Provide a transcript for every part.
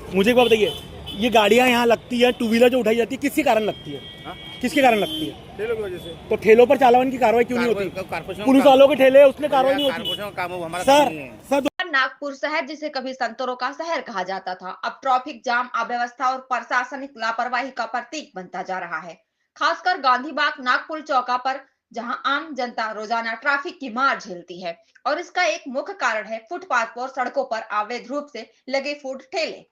मुझे एक बात बताइए, ये गाड़ियां यहाँ लगती है, टू व्हीलर जो उठाई जाती है, किसके कारण लगती है? किसके कारण लगती है? ठेलों की वजह से। तो ठेलों पर चालान की कार्रवाई क्यों नहीं होती? पुलिस वालों के ठेले उसमें कार्रवाई नहीं होती। सर नागपुर शहर, जिसे कभी संतरों का शहर कहा जाता था, अब ट्रैफिक जाम, अव्यवस्था और प्रशासनिक लापरवाही का प्रतीक बनता जा रहा है। खासकर गांधी बाग नागपुर चौका पर, जहां आम जनता रोजाना ट्रैफिक की मार झेलती है, और इसका एक मुख्य कारण है फुटपाथ पर सड़कों पर अवैध रूप से लगे फूड ठेले।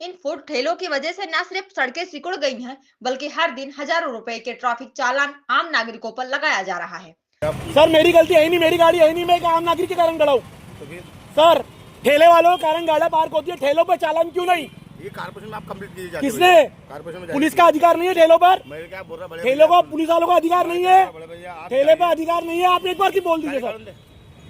इन फूड ठेलों की वजह से न सिर्फ सड़कें सिकुड़ गई हैं, बल्कि हर दिन हजारों रुपए के ट्रैफिक चालान आम नागरिकों पर लगाया जा रहा है। सर मेरी गलती है नहीं, मेरी गाड़ी है नहीं, मैं एक आम नागरिक के कारण खड़ा हूँ। सर ठेले वालों के कारण गाड़ियां पार्क होती है, ठेलों पर चालान क्यों नहीं? ये कारपोरेशन में आप कंप्लीट कीजिए जाके। किसने? कारपोरेशन में पुलिस का अधिकार नहीं है ठेलों पर? मैं क्या बोल रहा बड़े ठेलों को पुलिस वालों का अधिकार नहीं है, बड़े भैया आप ठेले पर अधिकार नहीं है। आप एक बार की बोल दीजिए सर,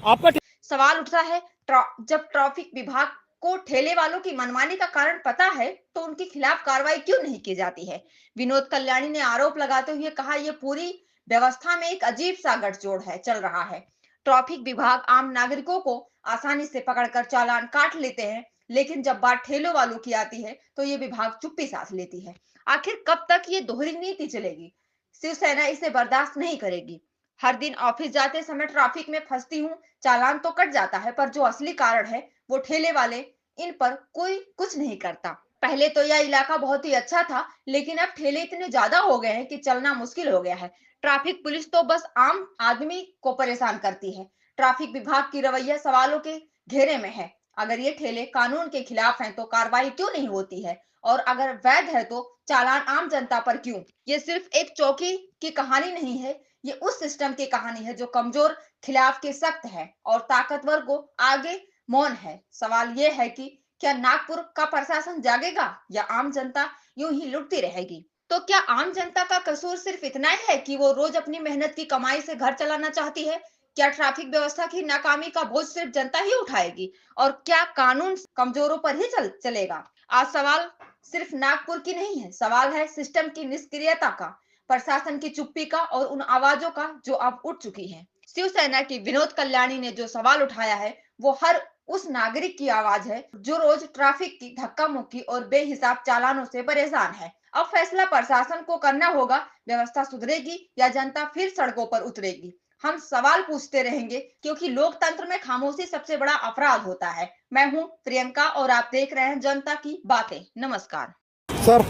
आपका सवाल उठता है, जब ट्रैफिक विभाग को ठेले वालों की मनमानी का कारण पता है, तो उनके खिलाफ कार्रवाई क्यों नहीं की जाती है? विनोद कल्याणी ने आरोप लगाते हुए कहा, यह पूरी व्यवस्था में एक अजीब सा गठजोड़ है चल रहा है। ट्रैफिक विभाग आम नागरिकों को आसानी से पकड़कर चालान काट लेते हैं, लेकिन जब बात ठेलों वालों की आती है, तो ये विभाग चुप्पी साध लेती है। आखिर कब तक ये दोहरी नीति चलेगी? शिवसेना इसे बर्दाश्त नहीं करेगी। हर दिन ऑफिस जाते समय ट्रैफिक में फंसती हूँ, चालान तो कट जाता है, पर जो असली कारण है वो ठेले वाले, इन पर कोई कुछ नहीं करता। पहले तो यह इलाका बहुत ही अच्छा था, लेकिन अब ठेले इतने ज्यादा हो गए हैं कि चलना मुश्किल हो गया है। ट्रैफिक पुलिस तो बस आम आदमी को परेशान करती है। ट्रैफिक विभाग की रवैया सवालों के घेरे में है। अगर ये ठेले कानून के खिलाफ हैं, तो कार्रवाई क्यों नहीं होती है? और अगर वैध है, तो चालान आम जनता पर क्यों? ये सिर्फ एक चौकी की कहानी नहीं है, ये उस सिस्टम की कहानी है जो कमजोर खिलाफ के सख्त है और ताकतवर को आगे मौन है। सवाल ये है कि क्या नागपुर का प्रशासन जागेगा, या आम जनता यूं ही लुटती रहेगी? तो क्या आम जनता का कसूर सिर्फ इतना ही है कि वो रोज अपनी मेहनत की कमाई से घर चलाना चाहती है? क्या ट्रैफिक व्यवस्था की नाकामी का बोझ सिर्फ जनता ही उठाएगी? और क्या कानून कमजोरों पर ही चलेगा? आज सवाल सिर्फ नागपुर की नहीं है, सवाल है सिस्टम की निष्क्रियता का, प्रशासन की चुप्पी का, और उन आवाजों का जो अब उठ चुकी हैं। शिवसेना की विनोद कल्याणी ने जो सवाल उठाया है, वो हर उस नागरिक की आवाज है जो रोज ट्रैफिक की धक्का मुक्की और बेहिसाब चालानों से परेशान है। अब फैसला प्रशासन को करना होगा, व्यवस्था सुधरेगी या जनता फिर सड़कों पर उतरेगी। हम सवाल पूछते रहेंगे, क्योंकि लोकतंत्र में खामोशी सबसे बड़ा अपराध होता है। मैं हूं प्रियंका और आप देख रहे हैं जनता की बातें। नमस्कार। सर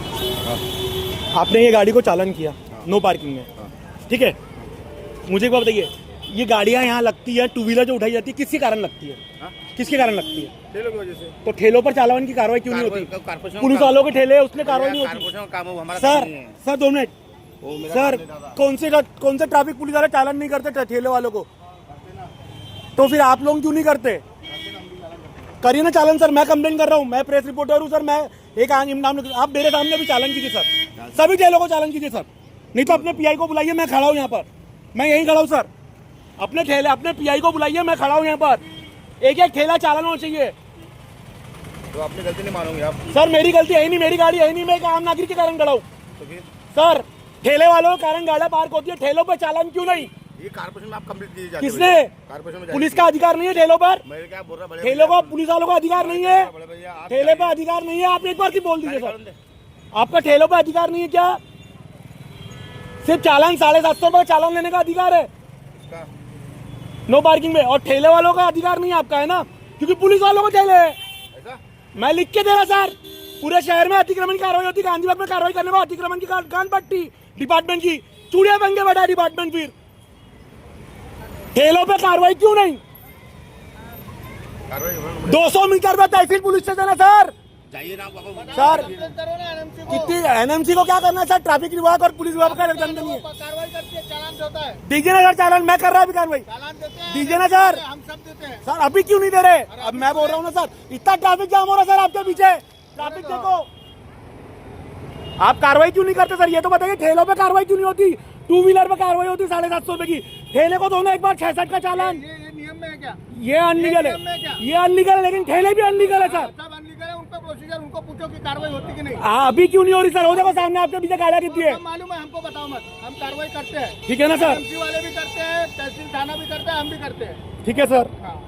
आपने ये गाड़ी को चालान किया नो पार्किंग में, ठीक है? मुझे एक बात बताइए, ये गाड़ियां यहाँ लगती है, टू व्हीलर जो उठाई जाती है, किसके कारण लगती है? किसके कारण लगती है? ठेलों की वजह से। तो ठेलों पर चालान की कार्रवाई क्यों नहीं होती? पुलिस वालों के ठेले उसमें कार्रवाई नहीं होती। सर 2 मिनट सर, कौन से ट्रैफिक पुलिस वाले चालान नहीं करते ठेले वालों को? तो फिर आप लोग क्यों नहीं करते? करिए ना चालान सर, मैं कंप्लेंट कर रहा हूँ, मैं प्रेस रिपोर्टर हूँ सर, मैं एक नाम, आप मेरे सामने भी चालान कीजिए सर, सभी ठेलों को चालान कीजिए सर, नहीं तो अपने पीआई को बुलाइए, मैं खड़ा हूँ यहाँ पर, मैं यहीं खड़ा हूँ सर। अपने ठेले, अपने पीआई को बुलाइए, मैं खड़ा हूँ यहाँ पर। एक एक ठेला चालान होना चाहिए। तो अपनी गलती नहीं मानोगे आप? सर मेरी गलती है नहीं, मेरी गाड़ी है नहीं, मैं एक आम नागरिक के कारण खड़ा हूँ। सर ठेले वालों के कारण गाड़ियां पार्क होती है, ठेलों पर चालान क्यों नहीं? ये कारपोरेशन में आप कंप्लीट कीजिए जाके। किसने? कारपोरेशन में पुलिस का अधिकार नहीं है ठेलों पर? मैं क्या बोल रहा बड़े ठेलों को पुलिस वालों का अधिकार नहीं है, बड़े भैया आप ठेले पर अधिकार नहीं है। आप एक बार की बोल दीजिए सर, आपका ठेलों पर अधिकार नहीं है क्या? सिर्फ चालान 750 रुपए चालान लेने का अधिकार है नो पार्किंग में, और ठेले वालों का अधिकार नहीं है आपका, है ना? क्योंकि पुलिस वालों को ठेले है। मैं लिख के दे रहा सर, पूरे शहर में अतिक्रमण की कार्रवाई होती है, गांधी बाग में कार्रवाई करने को अतिक्रमण की कान पट्टी डिपार्टमेंट की चूड़िया बन के बैठा डिपार्टमेंट, फिर ठेलों पे कार्रवाई क्यों नहीं? 200 मीटर पे तहसील पुलिस स्टेशन है सर, जाइए ना सर। कितनी एनएमसी को क्या करना है सर? ट्रैफिक विभाग और पुलिस विभाग का नहीं है, कार्रवाई करती है, चालान होता है। दीजिए ना सर चालान, मैं कर रहा अभी कार्रवाई, चालान देते हैं, दीजिए ना सर। हम सब देते हैं सर अभी क्यों नहीं दे रहे? अब मैं बोल रहा हूँ ना सर, इतना ट्रैफिक जाम हो रहा है सर आपके पीछे, ट्रैफिक देखो, आप कार्रवाई क्यों नहीं करते सर? ये तो बताइए, ठेलों पे कार्रवाई क्यों नहीं होती? टू व्हीलर पे कार्रवाई होती 750 रुपए की, ठेले को दो ना एक बार 66 का चालान। ये नियम में है क्या? ये अनलीगल है, ये अनलीगल है, लेकिन ठेले भी अनलीगल है सर। सब अनलीगल है, उनका प्रोसीजर, उनको पूछो कि कार्रवाई होती कि नहीं। हाँ अभी क्यों नहीं हो रही सर? हो देखो सामने आपके पीछे गाड़ियां कितनी है, मालूम है हमको, बताओ मत, हम कार्रवाई करते हैं। ठीक है ना सर? एमसी वाले भी करते हैं, तहसील थाना भी करते हैं, हम भी करते हैं। ठीक है सर। हाँ।